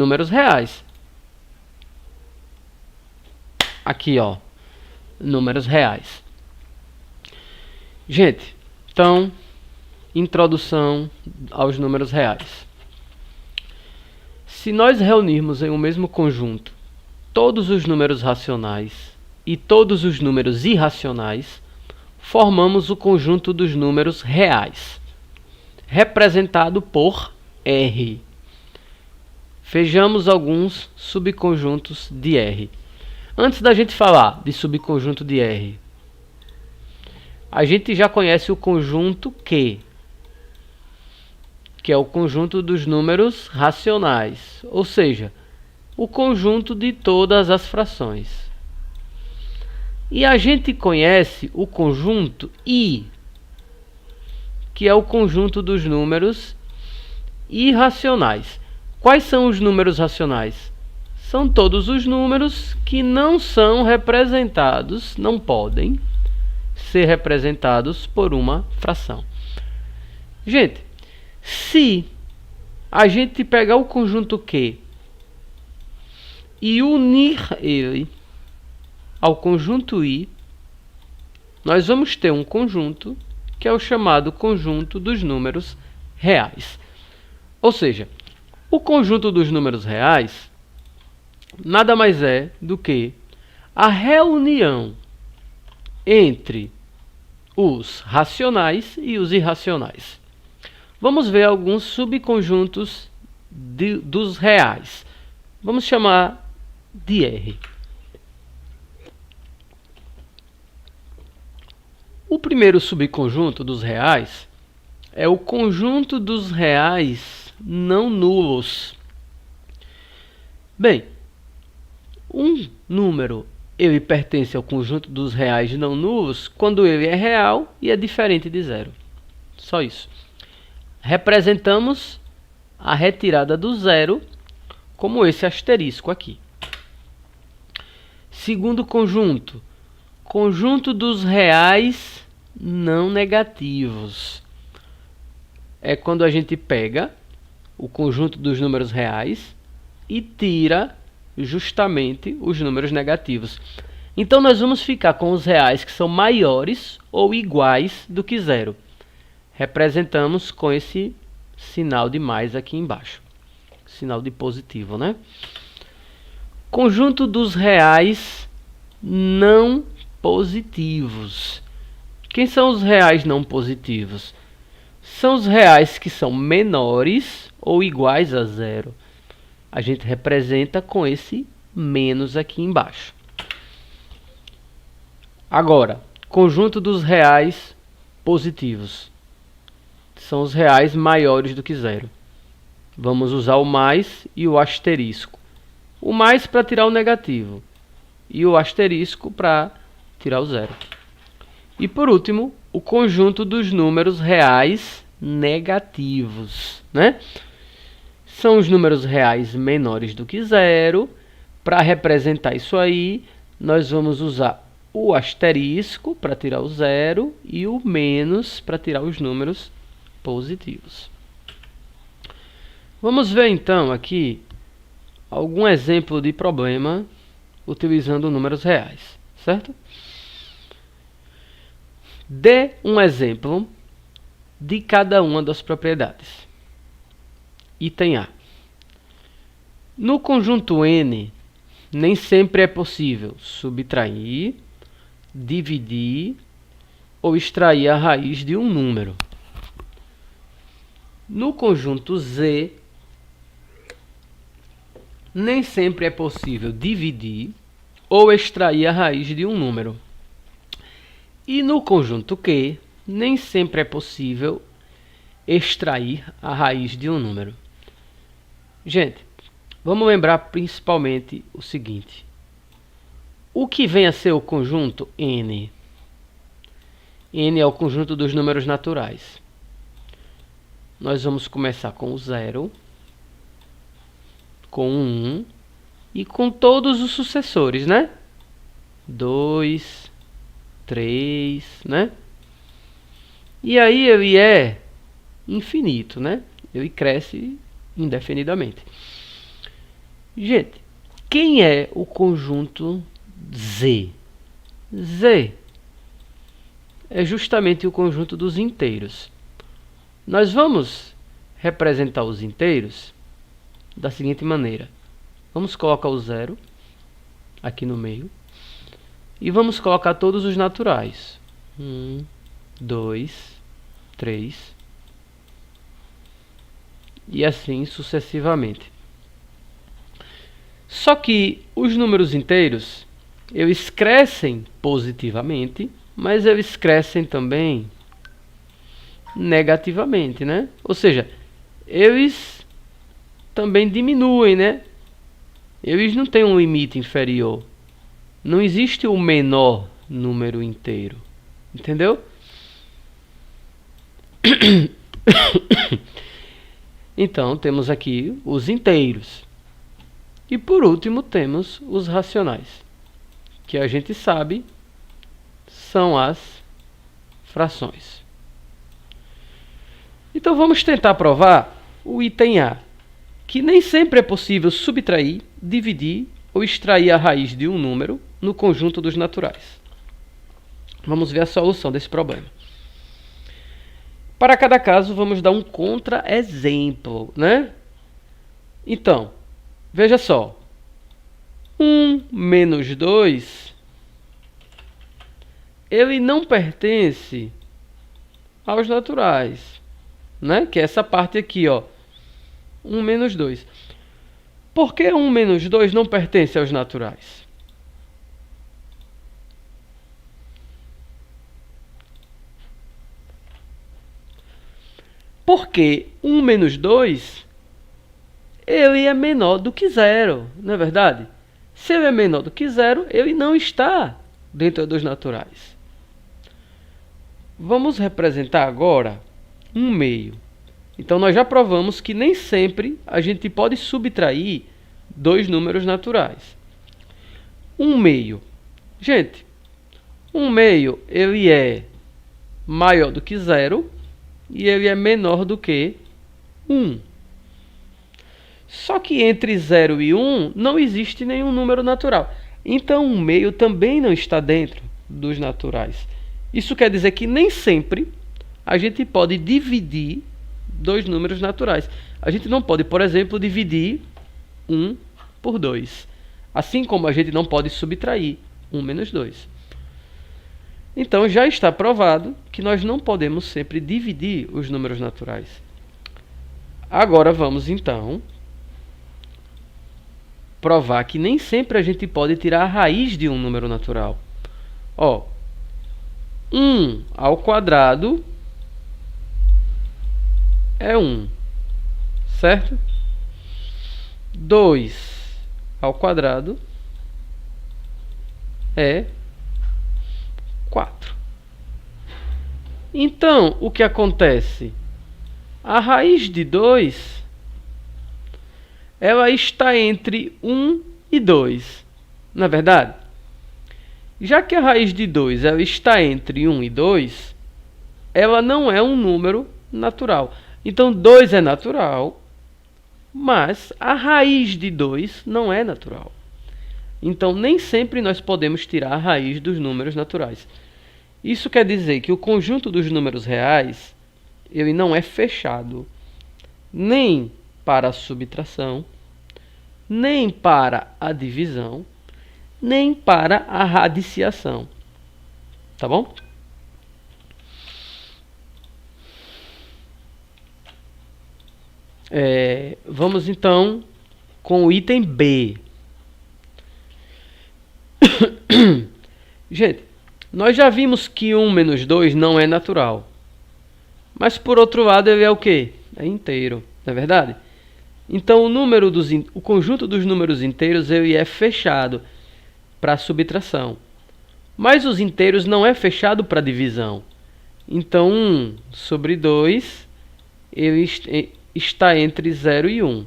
números reais. Aqui, ó, números reais. Gente, então, introdução aos números reais. Se nós reunirmos em um mesmo conjunto todos os números racionais e todos os números irracionais, formamos o conjunto dos números reais, representado por R. Vejamos alguns subconjuntos de R. Antes da gente falar de subconjunto de R, a gente já conhece o conjunto Q, que é o conjunto dos números racionais, ou seja, o conjunto de todas as frações. E a gente conhece o conjunto I, que é o conjunto dos números irracionais. Quais são os números racionais? São todos os números que não são representados, não podem ser representados por uma fração. Gente, se a gente pegar o conjunto Q e unir ele ao conjunto I, nós vamos ter um conjunto que é o chamado conjunto dos números reais. Ou seja, o conjunto dos números reais nada mais é do que a reunião entre os racionais e os irracionais. Vamos ver alguns subconjuntos dos reais. Vamos chamar de R. O primeiro subconjunto dos reais é o conjunto dos reais não nulos. Bem, um número ele pertence ao conjunto dos reais não nulos quando ele é real e é diferente de zero. Só isso. Representamos a retirada do zero como esse asterisco aqui. Segundo conjunto, conjunto dos reais não negativos. É quando a gente pega o conjunto dos números reais e tira justamente os números negativos. Então nós vamos ficar com os reais que são maiores ou iguais do que zero. Representamos com esse sinal de mais aqui embaixo. Sinal de positivo, né? Conjunto dos reais não positivos. Quem são os reais não positivos? São os reais que são menores ou iguais a zero. A gente representa com esse menos aqui embaixo. Agora, conjunto dos reais positivos. São os reais maiores do que zero. Vamos usar o mais e o asterisco. O mais para tirar o negativo e o asterisco para tirar o zero. E por último, o conjunto dos números reais negativos, né? São os números reais menores do que zero. Para representar isso aí, nós vamos usar o asterisco para tirar o zero e o menos para tirar os números positivos. Vamos ver então aqui algum exemplo de problema utilizando números reais, certo? Dê um exemplo de cada uma das propriedades. Item A. No conjunto N, nem sempre é possível subtrair, dividir ou extrair a raiz de um número. No conjunto Z, nem sempre é possível dividir ou extrair a raiz de um número. E no conjunto Q, nem sempre é possível extrair a raiz de um número. Gente, vamos lembrar principalmente o seguinte. O que vem a ser o conjunto N? N é o conjunto dos números naturais. Nós vamos começar com o 0, com o 1 e com todos os sucessores, né? 2, 3, né? E aí ele é infinito, né? Ele cresce indefinidamente. Gente, quem é o conjunto Z? Z é justamente o conjunto dos inteiros. Nós vamos representar os inteiros da seguinte maneira. Vamos colocar o zero aqui no meio. E vamos colocar todos os naturais. 1, 2, 3. E assim sucessivamente. Só que os números inteiros, eles crescem positivamente, mas eles crescem também negativamente, né? Ou seja, eles também diminuem, né? Eles não têm um limite inferior. Não existe o menor número inteiro. Entendeu? Então, temos aqui os inteiros. E por último, temos os racionais, que a gente sabe são as frações. Então, vamos tentar provar o item A, que nem sempre é possível subtrair, dividir ou extrair a raiz de um número no conjunto dos naturais. Vamos ver a solução desse problema. Para cada caso, vamos dar um contra-exemplo, né? Então, veja só. 1 menos 2, ele não pertence aos naturais, né? Que é essa parte aqui, ó. 1 menos 2. Por que 1 menos 2 não pertence aos naturais? Porque 1 menos 2, ele é menor do que 0, não é verdade? Se ele é menor do que 0, ele não está dentro dos naturais. Vamos representar agora 1 meio. Então, nós já provamos que nem sempre a gente pode subtrair dois números naturais. 1 meio. Gente, 1 meio ele é maior do que 0 e ele é menor do que 1. Só que entre 0 e 1 não existe nenhum número natural. Então, 1 meio também não está dentro dos naturais. Isso quer dizer que nem sempre a gente pode dividir dois números naturais. A gente não pode, por exemplo, dividir 1 por 2. Assim como a gente não pode subtrair 1 menos 2. Então, já está provado que nós não podemos sempre dividir os números naturais. Agora, vamos, então, provar que nem sempre a gente pode tirar a raiz de um número natural. Ó, 1 ao quadrado é 1, certo? 2 ao quadrado é 4. Então, o que acontece? A raiz de 2, ela está entre 1 e 2, não é verdade? Já que a raiz de 2 ela está entre 1 e 2, ela não é um número natural. Então, 2 é natural, mas a raiz de 2 não é natural. Então, nem sempre nós podemos tirar a raiz dos números naturais. Isso quer dizer que o conjunto dos números reais, ele não é fechado nem para a subtração, nem para a divisão, nem para a radiciação. Tá bom? Vamos então com o item B. Gente, nós já vimos que 1 menos 2 não é natural. Mas por outro lado ele é o quê? É inteiro, não é verdade? Então o conjunto dos números inteiros ele é fechado para subtração. Mas os inteiros não é fechado para divisão. Então 1 sobre 2 ele está entre 0 e 1.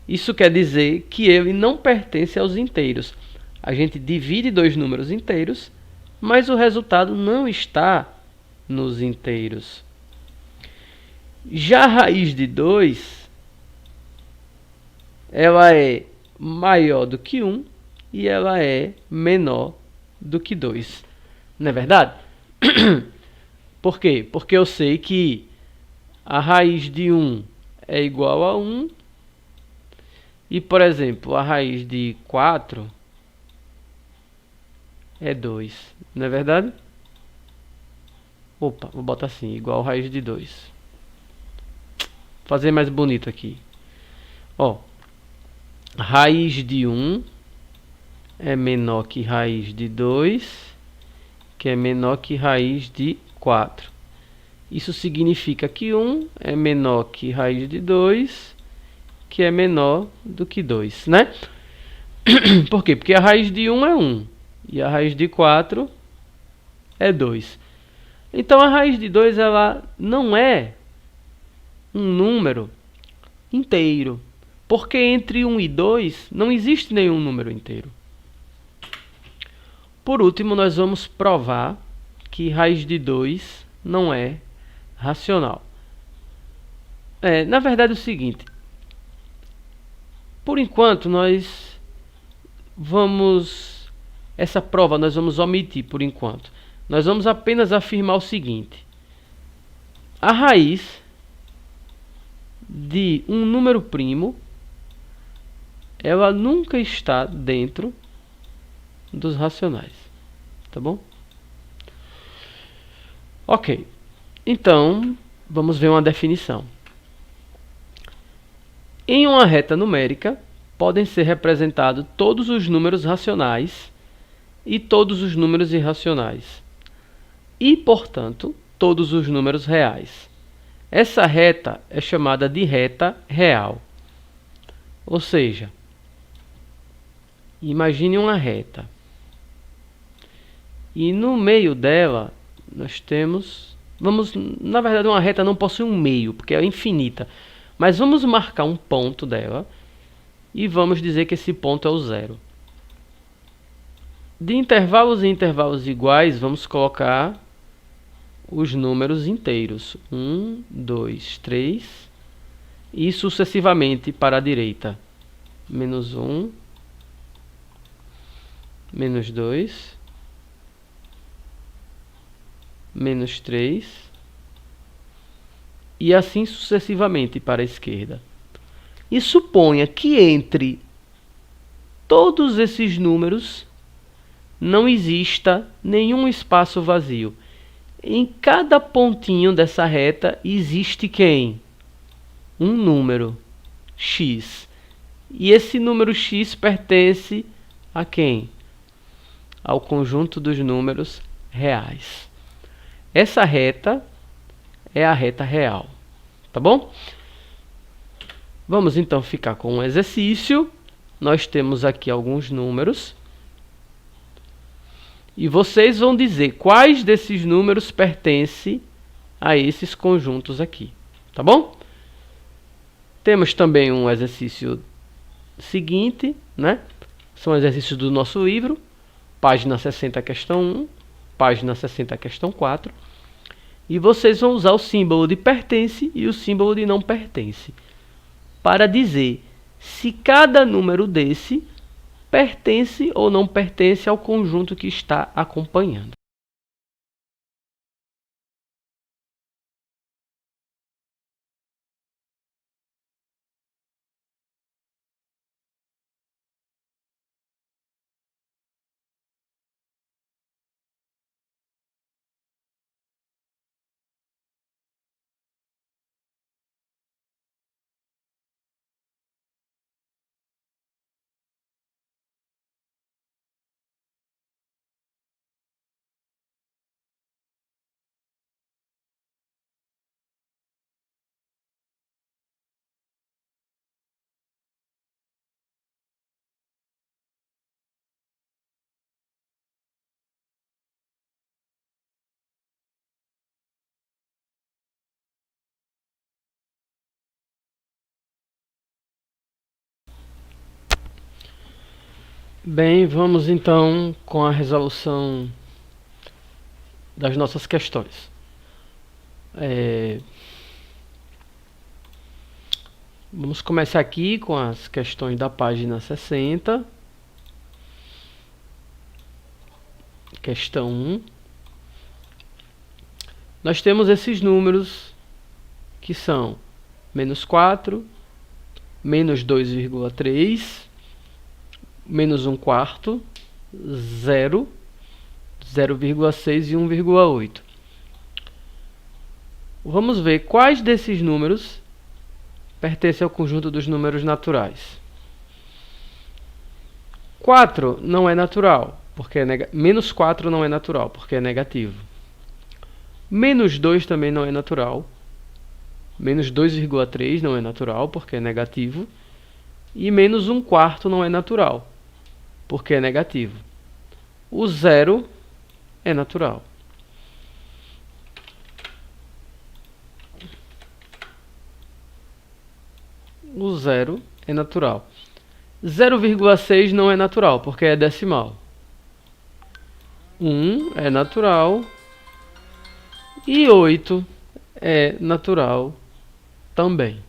Isso quer dizer que ele não pertence aos inteiros. A gente divide dois números inteiros, mas o resultado não está nos inteiros. Já a raiz de 2, ela é maior do que 1 e ela é menor do que 2. Não é verdade? Por quê? Porque eu sei que a raiz de 1 é igual a 1 e, por exemplo, a raiz de 4 é 2. Não é verdade? Opa, vou botar assim, igual a raiz de 2. Fazer mais bonito aqui. Ó, raiz de 1 é menor que raiz de 2, que é menor que raiz de 4. Isso significa que 1 é menor que raiz de 2, que é menor do que 2, né? Por quê? Porque a raiz de 1 é 1 e a raiz de 4 é 2. Então a raiz de 2 ela não é um número inteiro, porque entre 1 e 2 não existe nenhum número inteiro. Por último, nós vamos provar que raiz de 2 não é racional. Na verdade é o seguinte, por enquanto essa prova nós vamos omitir por enquanto. Nós vamos apenas afirmar o seguinte: a raiz de um número primo ela nunca está dentro dos racionais, tá bom? Ok, então vamos ver uma definição. Em uma reta numérica podem ser representados todos os números racionais e todos os números irracionais e, portanto, todos os números reais. Essa reta é chamada de reta real. Ou seja, imagine uma reta. E no meio dela nós temos... na verdade uma reta não possui um meio, porque é infinita. Mas vamos marcar um ponto dela e vamos dizer que esse ponto é o zero. De intervalos em intervalos iguais, vamos colocar os números inteiros. 1, 2, 3 e sucessivamente para a direita. Menos 1, menos 2, menos 3 e assim sucessivamente para a esquerda. E suponha que entre todos esses números não exista nenhum espaço vazio. Em cada pontinho dessa reta existe quem? Um número x. E esse número x pertence a quem? Ao conjunto dos números reais. Essa reta é a reta real, tá bom? Vamos então ficar com um exercício. Nós temos aqui alguns números. E vocês vão dizer quais desses números pertencem a esses conjuntos aqui, tá bom? Temos também um exercício seguinte, né? São exercícios do nosso livro, página 60, questão 1, página 60, questão 4. E vocês vão usar o símbolo de pertence e o símbolo de não pertence para dizer se cada número desse pertence ou não pertence ao conjunto que está acompanhando. Bem, vamos então com a resolução das nossas questões. Vamos começar aqui com as questões da página 60. Questão 1. Nós temos esses números que são menos 4, menos 2,3, menos 1/4, 0, 0,6 e 1,8. Vamos ver quais desses números pertencem ao conjunto dos números naturais. 4 não é natural, porque é menos 4 não é natural, porque é negativo. Menos 2 também não é natural. Menos 2,3 não é natural, porque é negativo. E menos 1/4 não é natural, porque é negativo. O 0 é natural. O 0 é natural. 0,6 não é natural, porque é decimal. 1 é natural. E 8 é natural também.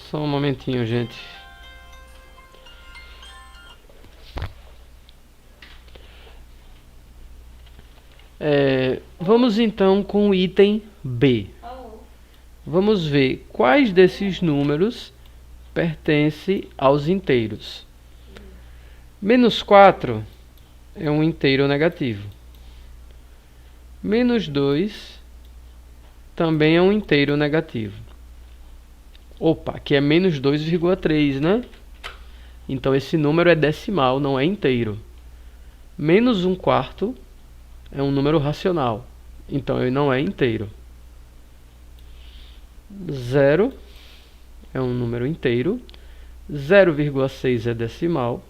Só um momentinho, gente. Vamos então com o item B. Vamos ver quais desses números pertencem aos inteiros. Menos 4 é um inteiro negativo. Menos 2 também é um inteiro negativo. Opa, aqui é menos 2,3, né? Então esse número é decimal, não é inteiro. Menos 1/4 é um número racional, então ele não é inteiro. 0 é um número inteiro. 0,6 é decimal.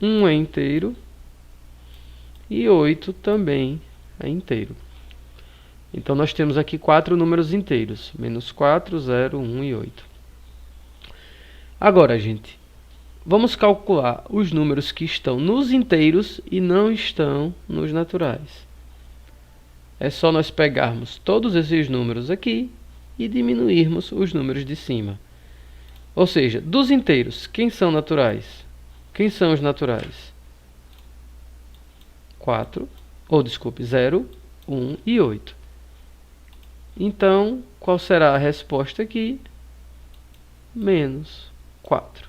1 é inteiro. E 8 também é inteiro. Então nós temos aqui 4 números inteiros. Menos 4, 0, 1 e 8. Agora, gente, vamos calcular os números que estão nos inteiros e não estão nos naturais. É só nós pegarmos todos esses números aqui e diminuirmos os números de cima. Ou seja, dos inteiros, quem são naturais? Quem são os naturais? 0, 1 e 8. Então, qual será a resposta aqui? Menos 4.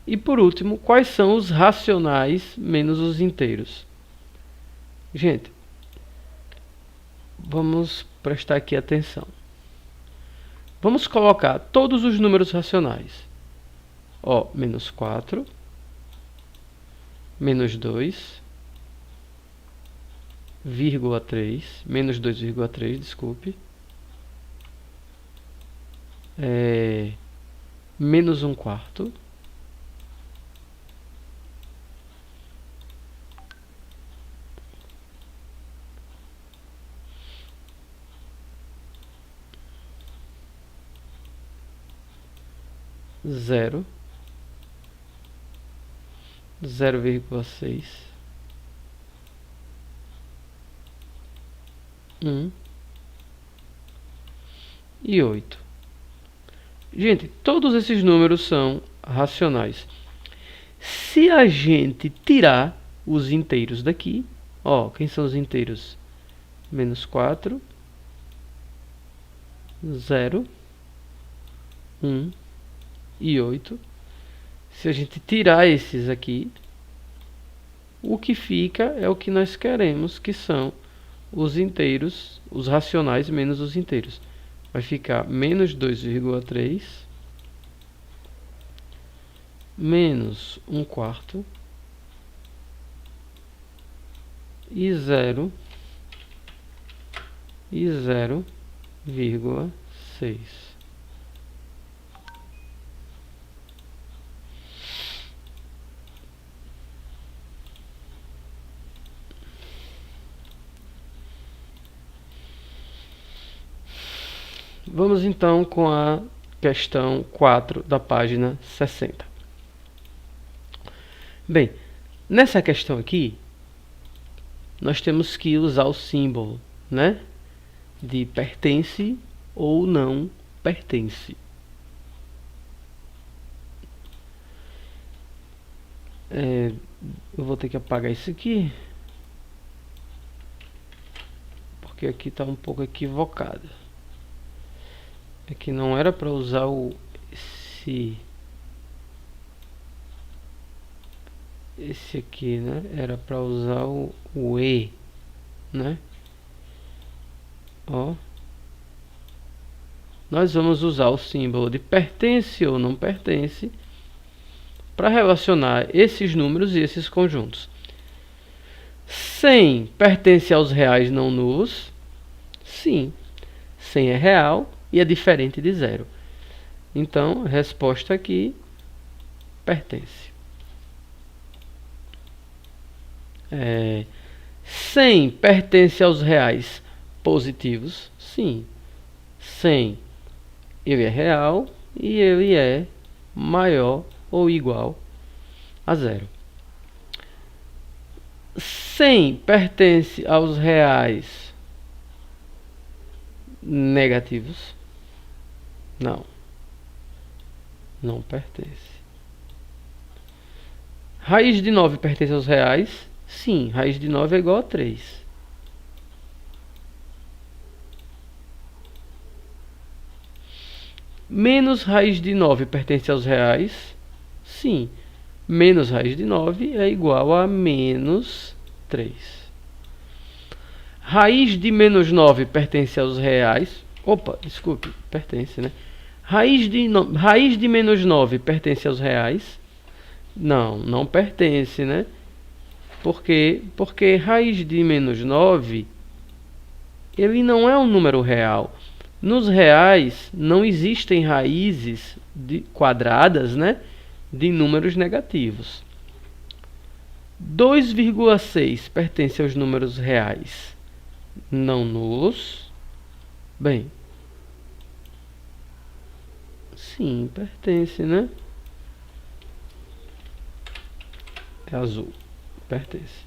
E por último, quais são os racionais menos os inteiros? Gente, vamos prestar aqui atenção. Vamos colocar todos os números racionais. Ó, menos 4, menos 2, vírgula 3, menos 2,3, desculpe. Menos 1/4. Zero, 0,6, 1 e 8. Gente, todos esses números são racionais. Se a gente tirar os inteiros daqui, ó, quem são os inteiros? Menos 4, 0, 1 e 8. Se a gente tirar esses aqui, o que fica é o que nós queremos, que são os inteiros, os racionais menos os inteiros. Vai ficar menos 2,3, menos 1/4 e 0 e 0,6. Vamos então com a questão 4 da página 60. Bem, nessa questão aqui, nós temos que usar o símbolo, né, de pertence ou não pertence. Eu vou ter que apagar isso aqui, porque aqui está um pouco equivocado. Aqui não era para usar esse aqui, né? Era para usar o E, né? Ó, nós vamos usar o símbolo de pertence ou não pertence para relacionar esses números e esses conjuntos. 100 pertence aos reais não nulos? Sim, 100 é real e é diferente de zero. Então, a resposta aqui, pertence. 100 pertence aos reais positivos? Sim. 100, ele é real e ele é maior ou igual a zero. 100 pertence aos reais negativos? Não. Não pertence. Raiz de 9 pertence aos reais? Sim, raiz de 9 é igual a 3. Menos raiz de 9 pertence aos reais? Sim. Menos raiz de 9 é igual a menos 3. Raiz de menos 9 pertence aos reais? Opa, desculpe, pertence, né? Raiz de menos 9 pertence aos reais? Não, não pertence, né? Por quê? Porque raiz de menos 9, ele não é um número real. Nos reais não existem raízes quadradas, né, de números negativos. 2,6 pertence aos números reais não nulos? Bem, sim, pertence, né? É azul, pertence.